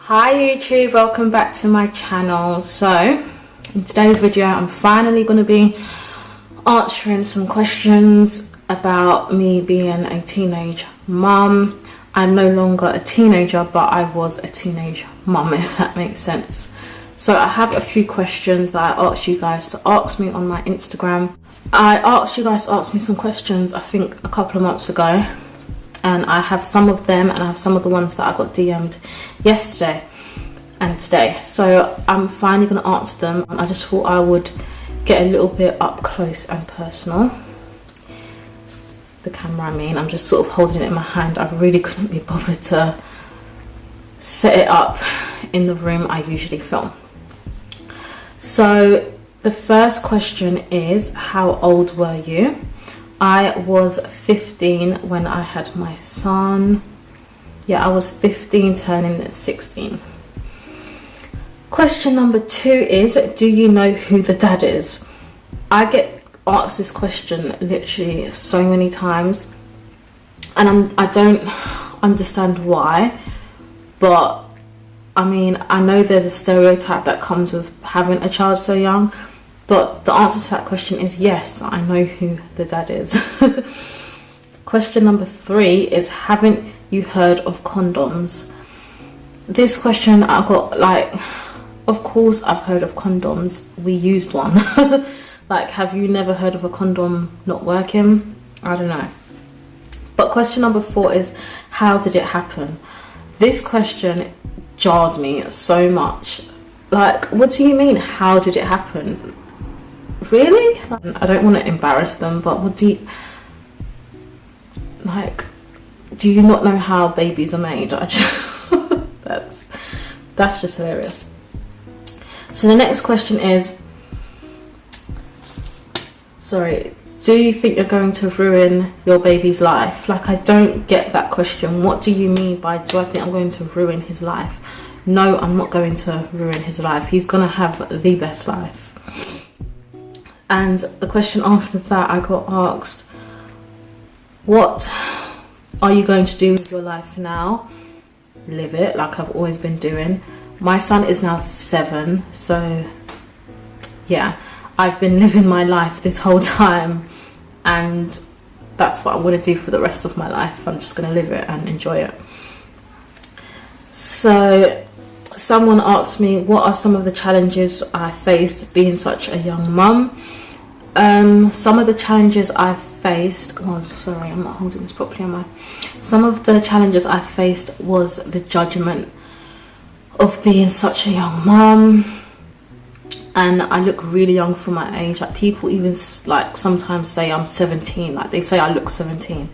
Hi YouTube, welcome back to my channel. So in today's video I'm finally going to be answering some questions about me being a teenage mum. I'm no longer a teenager, but I was a teenage mum, if that makes sense. So I have a few questions that I asked you guys to ask me on my Instagram. I asked you guys to ask me some questions I think a couple of months ago, and I have some of them and I have some of the ones that I got DM'd yesterday and today. So I'm finally going to answer them. I just thought I would get a little bit up close and personal. The camera, I'm just sort of holding it in my hand. I really couldn't be bothered to set it up in the room I usually film. So the first question is, how old were you? I was 15 when I had my son. Yeah, I was 15 turning 16. Question number 2 is, do you know who the dad is? I get asked this question literally so many times, and I don't understand why, but I mean, I know there's a stereotype that comes with having a child so young, but the answer to that question is yes, I know who the dad is. Question number 3 is, haven't you heard of condoms? This question I got, like, of course I've heard of condoms. We used one. Like, have you never heard of a condom not working? I don't know. But question number 4 is, how did it happen? This question jars me so much. Like, what do you mean, how did it happen? Really? I don't want to embarrass them, but what do you, like, do you not know how babies are made? That's just hilarious. So the next question is, sorry, do you think you're going to ruin your baby's life? Like, I don't get that question. What do you mean by, do I think I'm going to ruin his life? No, I'm not going to ruin his life. He's going to have the best life. And the question after that, I got asked, what are you going to do with your life now? Live it like I've always been doing. My son is now 7, so yeah, I've been living my life this whole time, and that's what I'm going to do for the rest of my life. I'm just going to live it and enjoy it. So someone asked me, what are some of the challenges I faced being such a young mum? Some of the challenges I faced, oh sorry, I'm not holding this properly, am I? Some of the challenges I faced was the judgment of being such a young mum, and I look really young for my age. Like, people even like sometimes say I'm 17, like they say I look 17.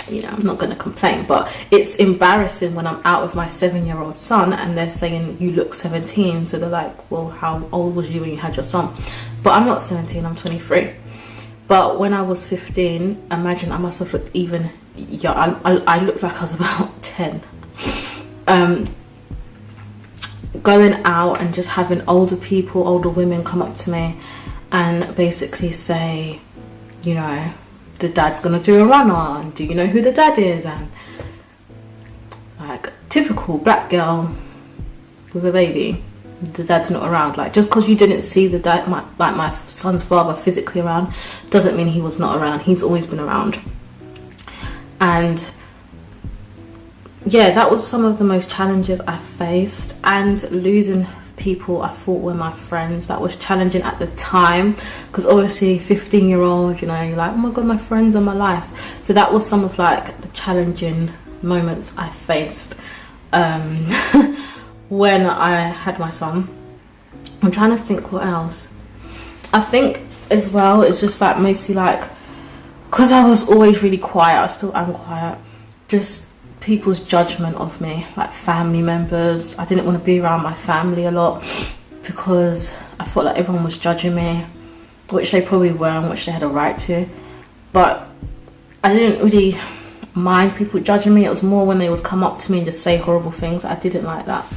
You know, I'm not going to complain, but it's embarrassing when I'm out with my 7-year-old son and they're saying you look 17. So they're like, well, how old was you when you had your son? But I'm not 17, I'm 23. But when I was 15, imagine, I must have looked even young. I looked like I was about 10. Going out and just having older people, older women come up to me and basically say, you know, the dad's gonna do a run on, do you know who the dad is? And like, typical black girl with a baby, the dad's not around. Like, just because you didn't see the dad, my son's father physically around, doesn't mean he was not around. He's always been around. And yeah, that was some of the most challenges I faced. And losing people I thought were my friends, that was challenging at the time, because obviously 15-year-old, you know, you're like, oh my god, my friends are my life. So that was some of like the challenging moments I faced when I had my son. I'm trying to think what else. I think as well, it's just like mostly like, because I was always really quiet, I still am quiet, just people's judgment of me, like family members. I didn't want to be around my family a lot because I felt like everyone was judging me, which they probably were and which they had a right to, but I didn't really mind people judging me. It was more when they would come up to me and just say horrible things. I didn't like that,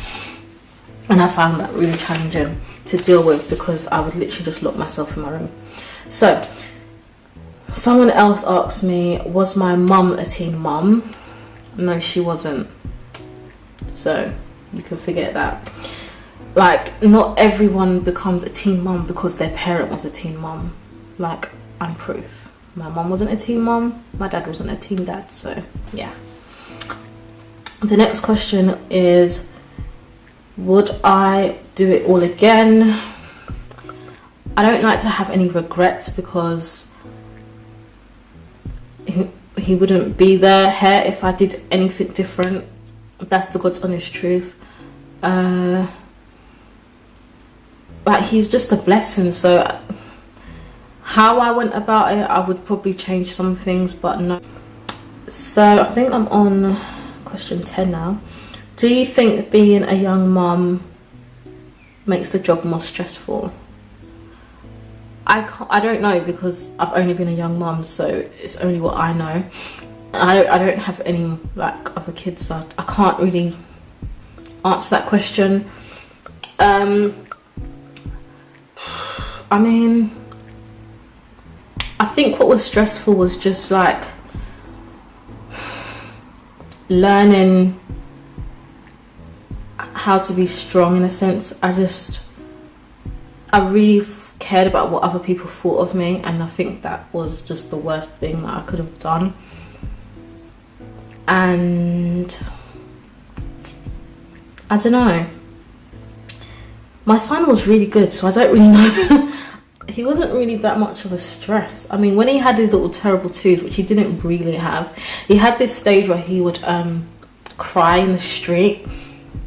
and I found that really challenging to deal with because I would literally just lock myself in my room. So someone else asked me, was my mum a teen mum? No, she wasn't. So you can forget that. Like, not everyone becomes a teen mum because their parent was a teen mum. Like, I'm proof. My mum wasn't a teen mum, my dad wasn't a teen dad, so yeah. The next question is, would I do it all again? I don't like to have any regrets because he wouldn't be there here if I did anything different. That's the God's honest truth. Like, he's just a blessing, so how I went about it, I would probably change some things, but no. So I think I'm on question 10 now. Do you think being a young mum makes the job more stressful? I don't know, because I've only been a young mum, so it's only what I know. I don't have any like other kids, so I can't really answer that question. I mean, I think what was stressful was just like learning how to be strong, in a sense. I really cared about what other people thought of me, and I think that was just the worst thing that I could have done. And I don't know, my son was really good, so I don't really know. He wasn't really that much of a stress. I mean, when he had his little terrible twos, which he didn't really have, he had this stage where he would cry in the street.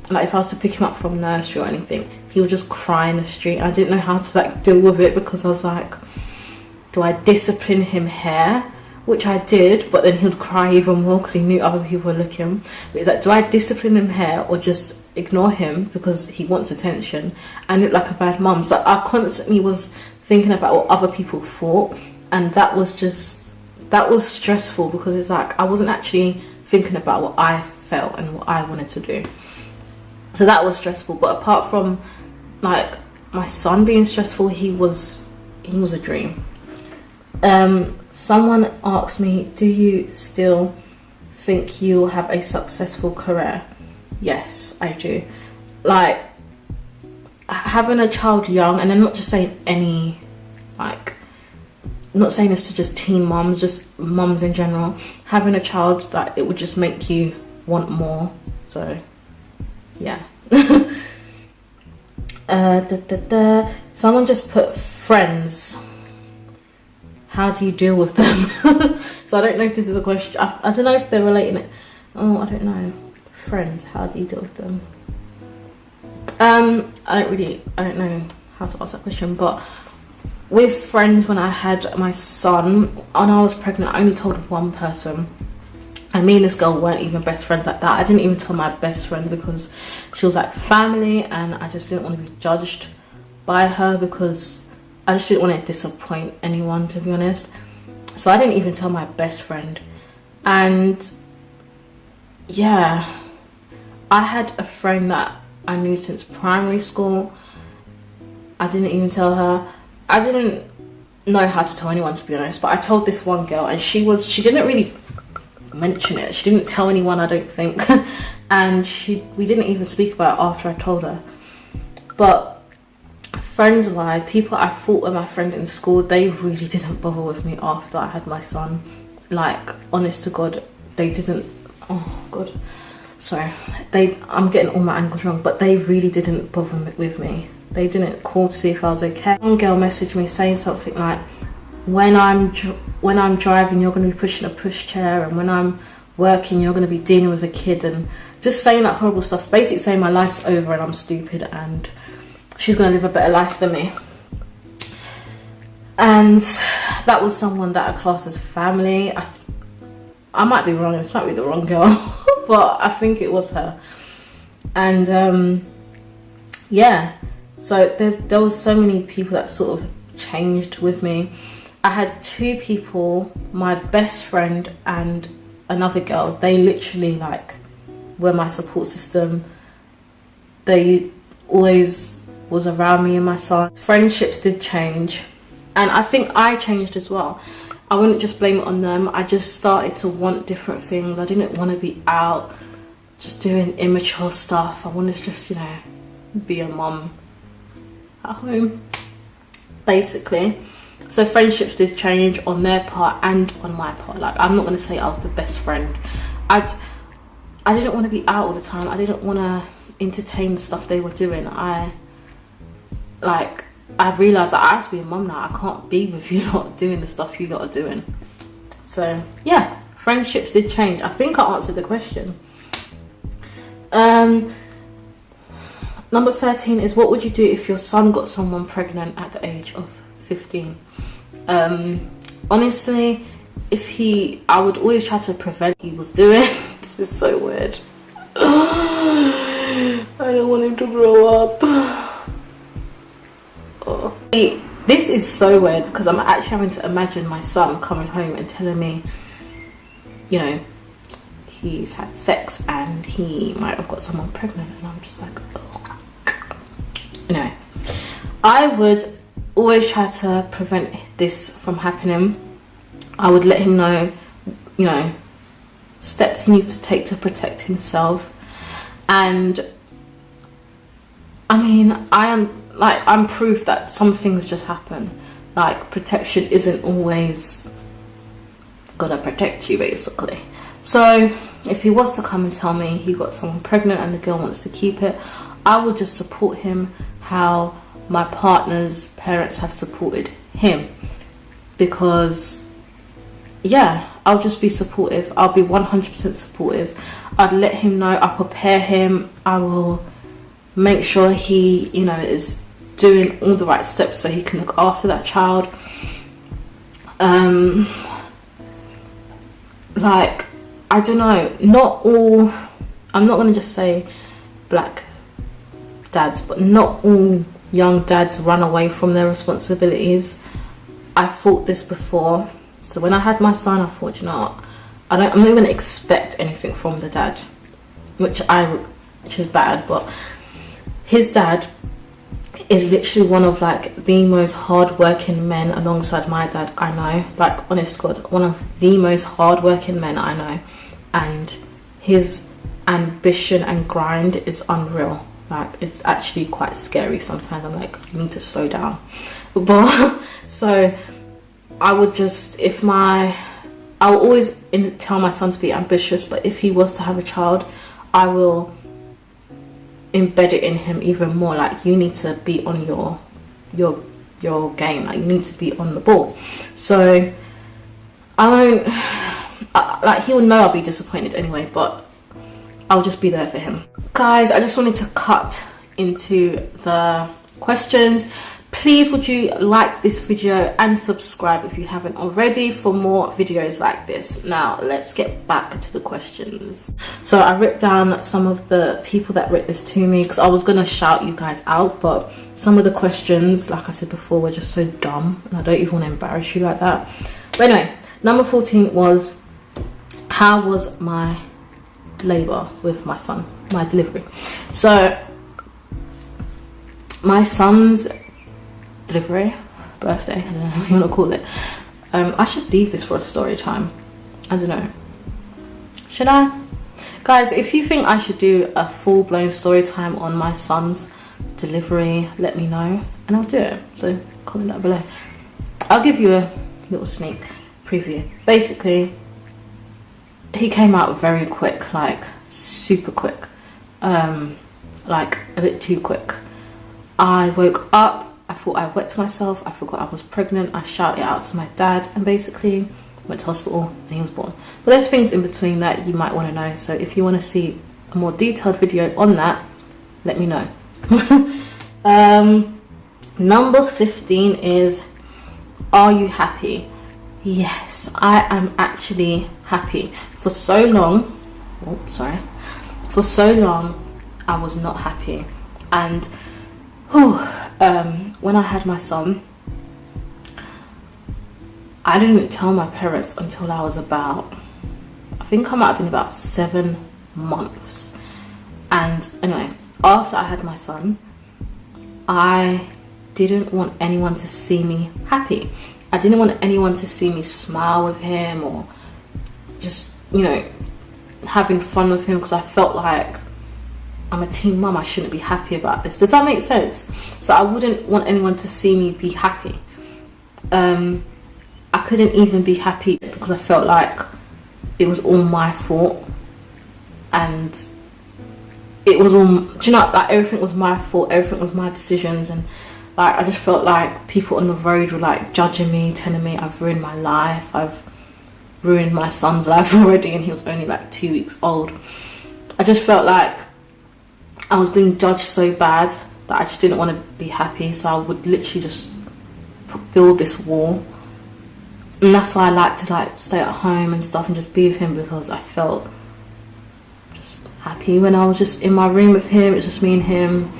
Like, if I was to pick him up from nursery or anything, he would just cry in the street. I didn't know how to like deal with it, because I was like, do I discipline him here? Which I did, but then he would cry even more because he knew other people were looking. But it's like, do I discipline him here or just ignore him because he wants attention and look like a bad mum? So I constantly was thinking about what other people thought, and that was stressful, because it's like I wasn't actually thinking about what I felt and what I wanted to do. So that was stressful. But apart from like my son being stressful, he was a dream. Someone asked me, do you still think you'll have a successful career? Yes, I do. Like, having a child young, and I'm not just saying any, like, I'm not saying this to just teen mums, just mums in general. Having a child, that it would just make you want more. So yeah. Someone just put friends. How do you deal with them? So I don't know if this is a question. I don't know if they're relating it. Oh, I don't know. Friends, how do you deal with them? I don't know how to answer that question. But with friends, when I had my son, when I was pregnant, I only told one person. And me and this girl weren't even best friends like that. I didn't even tell my best friend, because she was like family, and I just didn't want to be judged by her, because I just didn't want to disappoint anyone, to be honest. So I didn't even tell my best friend. And yeah, I had a friend that I knew since primary school. I didn't even tell her. I didn't know how to tell anyone, to be honest, but I told this one girl, and she didn't really mention it. She didn't tell anyone, I don't think. And we didn't even speak about it after I told her. But friends wise, people I thought were my friend in school, they really didn't bother with me after I had my son. Like, honest to God, they didn't. Oh God, sorry, I'm getting all my angles wrong, but they really didn't bother with me. They didn't call to see if I was okay. One girl messaged me saying something like, when I'm driving, you're going to be pushing a pushchair, and when I'm working, you're going to be dealing with a kid, and just saying that horrible stuff. Basically saying my life's over and I'm stupid and she's going to live a better life than me. And that was someone that I classed as family. I might be wrong, this might be the wrong girl, but I think it was her. And yeah, so there was so many people that sort of changed with me. I had two people, my best friend and another girl, they literally like were my support system. They always was around me and my son. Friendships did change, and I think I changed as well. I wouldn't just blame it on them. I just started to want different things. I didn't want to be out just doing immature stuff. I want to just, you know, be a mum at home, basically. So friendships did change on their part and on my part. Like, I'm not going to say I was the best friend. I didn't want to be out all the time. I didn't want to entertain the stuff they were doing. I realised that I have to be a mum now. I can't be with you lot doing the stuff you lot are doing. So yeah, friendships did change. I think I answered the question. Number 13 is, what would you do if your son got someone pregnant at the age of 15? Honestly, I would always try to prevent what he was doing. This is so weird. I don't want him to grow up. Oh. This is so weird because I'm actually having to imagine my son coming home and telling me, you know, he's had sex and he might have got someone pregnant, and I'm just like, oh. Anyway, I would always try to prevent this from happening. I would let him know, you know, steps he needs to take to protect himself. And I mean, I'm proof that some things just happen. Like, protection isn't always gonna protect you, basically. So if he was to come and tell me he got someone pregnant and the girl wants to keep it, I would just support him how my partner's parents have supported him. Because yeah, I'll just be supportive. I'll be 100% supportive. I'd let him know, I'll prepare him, I will make sure he, you know, is doing all the right steps so he can look after that child. Like, I don't know, not all, I'm not going to just say black dads, but not all young dads run away from their responsibilities. I thought this before. So when I had my son, I thought, you know what, I'm not going to expect anything from the dad, which is bad, but his dad is literally one of like the most hard-working men alongside my dad I know. Like, honest God, one of the most hard-working men I know, and his ambition and grind is unreal. Like, it's actually quite scary sometimes. I'm like, you need to slow down. But so I would just, I will always tell my son to be ambitious, but if he was to have a child, I will embed it in him even more. Like, you need to be on your game. Like, you need to be on the ball. So he'll know I'll be disappointed anyway, but I'll just be there for him. Guys, I just wanted to cut into the questions. Please, would you like this video and subscribe if you haven't already for more videos like this. Now, let's get back to the questions. So I wrote down some of the people that wrote this to me because I was going to shout you guys out, but some of the questions, like I said before, were just so dumb and I don't even want to embarrass you like that. But anyway, number 14 was, how was my labour with my son, my delivery? So my son's delivery, birthday, I don't know what you want to call it. I should leave this for a story time. I don't know. Should I? Guys, if you think I should do a full-blown story time on my son's delivery, let me know and I'll do it. So comment that below. I'll give you a little sneak preview. Basically, he came out very quick, like super quick, like a bit too quick. I woke up, I thought I wet myself, I forgot I was pregnant, I shouted out to my dad, and basically went to hospital and he was born. But there's things in between that you might want to know, so if you want to see a more detailed video on that, let me know. Number 15 is, are you happy? Yes, I am actually happy. For so long, I was not happy. And when I had my son, I didn't tell my parents until I was about, I think I might have been about 7 months. And anyway, after I had my son, I didn't want anyone to see me happy. I didn't want anyone to see me smile with him or just, you know, having fun with him because I felt like I'm a teen mum, I shouldn't be happy about this. Does that make sense? So I wouldn't want anyone to see me be happy. I couldn't even be happy because I felt like it was all my fault, and it was all, do you know, like everything was my fault, everything was my decisions, and like I just felt like people on the road were like judging me, telling me I've ruined my life, I've ruined my son's life already, and he was only like 2 weeks old. I just felt like I was being judged so bad that I just didn't want to be happy, so I would literally just build this wall. And that's why I like to like stay at home and stuff and just be with him, because I felt just happy when I was just in my room with him. It was just me and him.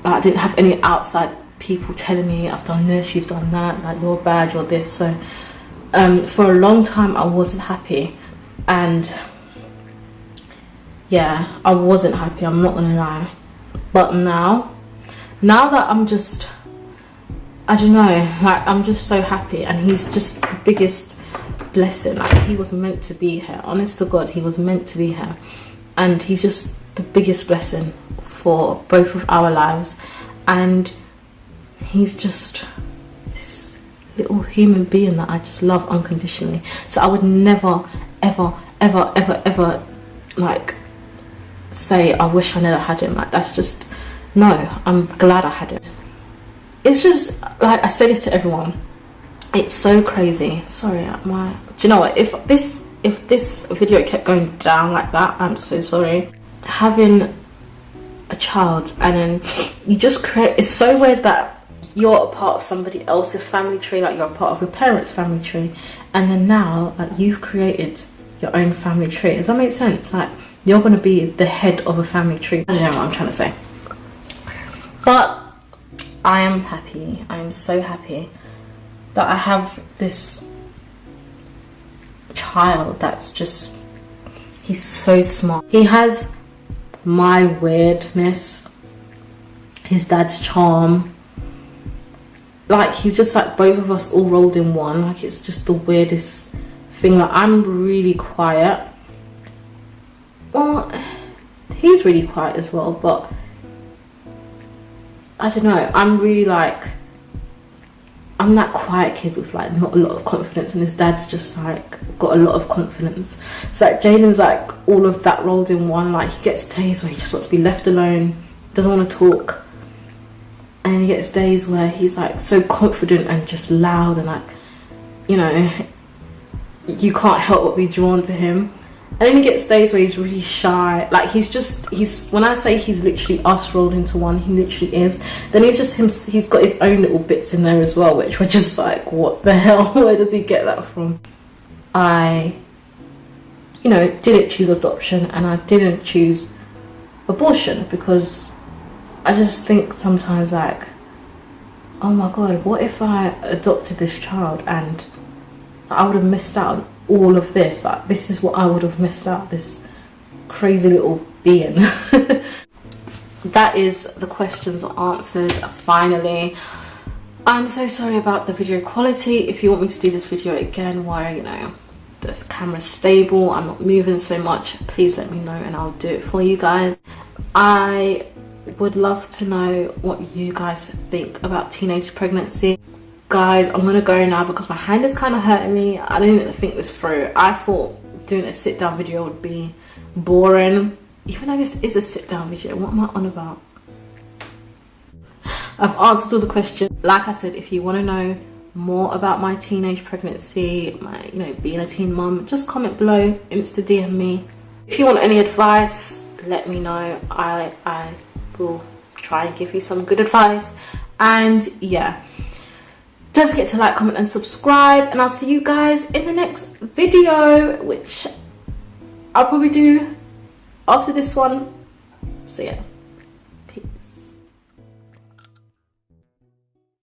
I didn't have any outside people telling me I've done this, you've done that, like you're bad, you're this. So for a long time I wasn't happy, and yeah, I wasn't happy, I'm not gonna lie. But now that I'm just, I don't know, like I'm just so happy, and he's just the biggest blessing. Like he was meant to be here, honest to God, he was meant to be here, and he's just the biggest blessing for both of our lives. And he's just this little human being that I just love unconditionally. So I would never ever ever ever ever like say I wish I never had him. Like that's just, no, I'm glad I had it. It's just like, I say this to everyone, it's so crazy. Sorry, do you know what, if this video kept going down like that, I'm so sorry. Having a child and then you just create, it's so weird that you're a part of somebody else's family tree, like you're a part of your parents' family tree, and then now like you've created your own family tree. Does that make sense? Like you're going to be the head of a family tree. I don't know what I'm trying to say, but I am happy. I am so happy that I have this child that's just, he's so smart. He has my weirdness, his dad's charm, like he's just like both of us all rolled in one. Like it's just the weirdest thing. Like I'm really quiet, well he's really quiet as well, but I don't know, I'm really like, I'm that quiet kid with like not a lot of confidence, and his dad's just like got a lot of confidence. So like Jaden's like all of that rolled in one. Like he gets days where he just wants to be left alone, doesn't want to talk, and then he gets days where he's like so confident and just loud, and like, you know, you can't help but be drawn to him. And then he gets days where he's really shy. Like he's when I say he's literally us rolled into one, he literally is. Then he's just him, he's got his own little bits in there as well, which we're just like, what the hell? Where does he get that from? I, you know, didn't choose adoption, and I didn't choose abortion, because I just think sometimes like, oh my God, what if I adopted this child and I would have missed out on all of this? Like this is what I would have missed out, this crazy little being. That is the questions answered finally. I'm so sorry about the video quality. If you want me to do this video again where, you know, this camera's stable, I'm not moving so much, please let me know and I'll do it for you guys. I would love to know what you guys think about teenage pregnancy. Guys, I'm gonna go now because my hand is kind of hurting me. I didn't even think this through. I thought doing a sit down video would be boring, even though this is a sit down video. What am I on about? I've answered all the questions. Like I said, if you want to know more about my teenage pregnancy, my, you know, being a teen mum, just comment below, Insta DM me. If you want any advice, let me know. I will try and give you some good advice. And yeah, don't forget to like, comment and subscribe, and I'll see you guys in the next video, which I'll probably do after this one. So yeah.